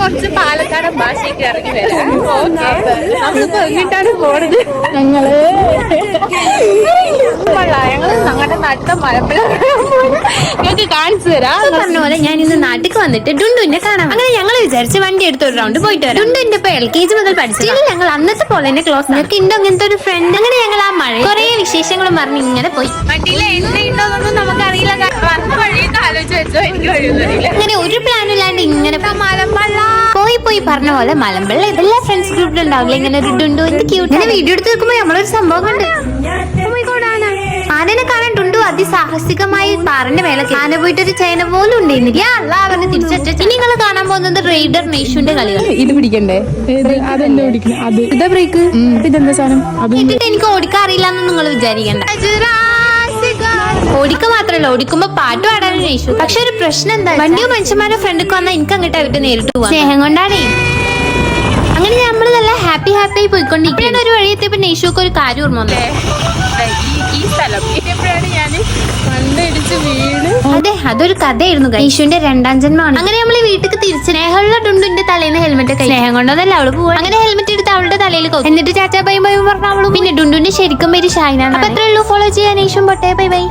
കുറച്ച് പാലക്കാടൻ ഭാഷയൊക്കെ ഇറങ്ങി വരാം. നമ്മളിപ്പോ എങ്ങിട്ടാണ് പോണത്? ഞങ്ങള് ഞങ്ങളുടെ നാട്ടിലെ മലമ്പുഴ ഞങ്ങൾക്ക് കാണിച്ചു തരാം. പറഞ്ഞ പോലെ ഞാൻ ഇന്ന് നാട്ടിൽ വന്നിട്ട് ഡുണ്ടുവിനെ കാണാം. അങ്ങനെ ഞങ്ങൾ വിചാരിച്ച് വണ്ടി എടുത്ത് ഒരു റൗണ്ട് പോയിട്ട് വരാം. ഡുണ്ടുവിന്റെ ഇപ്പൊ LKG മുതൽ പഠിച്ചു. ഞങ്ങൾ അന്നത്തെ പോലെ തന്നെ ക്ലോസ്. ഞങ്ങൾക്ക് ഉണ്ടോ അങ്ങനത്തെ ഒരു ഫ്രണ്ട്. അങ്ങനെ ഞങ്ങൾ ആ മഴ കുറെ വിശേഷങ്ങളും പറഞ്ഞ് ഇങ്ങനെ പോയി. വണ്ടിയിൽ എണ്ണയുണ്ടോന്നൊന്നും നമുക്കറിയില്ല. വന്ന വഴിയൊക്കെ ആലോചിച്ച് വെച്ചോ, എനിക്ക് വഴിയൊന്നുമില്ല. അങ്ങനെ ഒരു പ്ലാനും ഇല്ലാണ്ട് ഇങ്ങനെ മലമ്പള്ള പോയി പറഞ്ഞ പോലെ മലമ്പള്ള എല്ലാ ഫ്രണ്ട്സ് ഗ്രൂപ്പിലുണ്ടാവില്ല ഇങ്ങനെ ഒരു ഡുണ്ടു എന്ത് ക്യൂട്ട്. ഇങ്ങനെ വീഡിയോ എടുത്ത് വെക്കുമ്പോ നമ്മളൊരു സംഭവം കണ്ട് ആനനെ കാണാൻ ഡുണ്ടു അതിസാഹസികമായി പാറിന്റെ മേലെ ആന പോയിട്ട് ഒരു ചൈന പോലും ഉണ്ടായിരുന്നില്ല. എല്ലാവരും തിരിച്ചു. ഇനി നിങ്ങൾ കാണാൻ പോകുന്നത് റൈഡർ നേഷുവിന്റെ കളികൾ. ഇത് പിടിക്കണ്ടേ? അതെന്താ പിടിക്കണം? അത് ഇതാ ബ്രേക്ക്. ഇതെന്താ സാധനം? എന്നിട്ട് എനിക്ക് ഓടിക്കാൻ അറിയില്ല എന്ന് നിങ്ങൾ വിചാരിക്കണ്ട. ഓടിക്ക മാത്രല്ല, ഓടിക്കുമ്പോ പാട്ട് പാടാനും നേഷു. പക്ഷെ ഒരു പ്രശ്നം എന്താ, വണ്ടിയോ മനുഷ്യന്മാരുടെ ഫ്രണ്ടിക്ക് വന്നാൽ എനിക്ക് അങ്ങോട്ട് അവർക്ക് നേരിട്ട് പോവാം. സ്നേഹം കൊണ്ടാണേ. അങ്ങനെ നമ്മൾ നല്ല ഹാപ്പി ആയി പോയിക്കൊണ്ടിരിക്കുകയാണ്. ഒരു വഴി എത്തിയപ്പോ നേഷുക്ക് ഒരു കാര്യം ഓർമ്മ വന്നു. ഈ സ്ഥലം എപ്പോഴാണ് ഞാൻ മണ്ണിടിച്ച് വീണ്. അതെ, അതൊരു കഥയായിരുന്നു. നേഷുവിന്റെ രണ്ടാം ജന്മമാണ്. അങ്ങനെ നമ്മൾ വീട്ടിൽ തിരിച്ച് സ്നേഹമുള്ള ഡുണ്ടുവിന്റെ തലേന്ന് ഹെൽമെറ്റ് ഒക്കെ സ്നേഹം കൊണ്ടതല്ല അവള് പോവാ. അങ്ങനെ ഹെൽമെറ്റ് എടുത്ത് അവളുടെ തലയിൽ എന്നിട്ട് ചാച്ചാ ബൈ ബൈ പറഞ്ഞ അവളും. പിന്നെ ഡുണ്ടുവിന്റെ ശരിക്കും പേര് ഷൈനാണ്. അപ്പൊ അത്രേ ഉള്ളൂ. ഫോളോ ചെയ്യാൻ നേഷും പൊട്ടേ. Bye bye.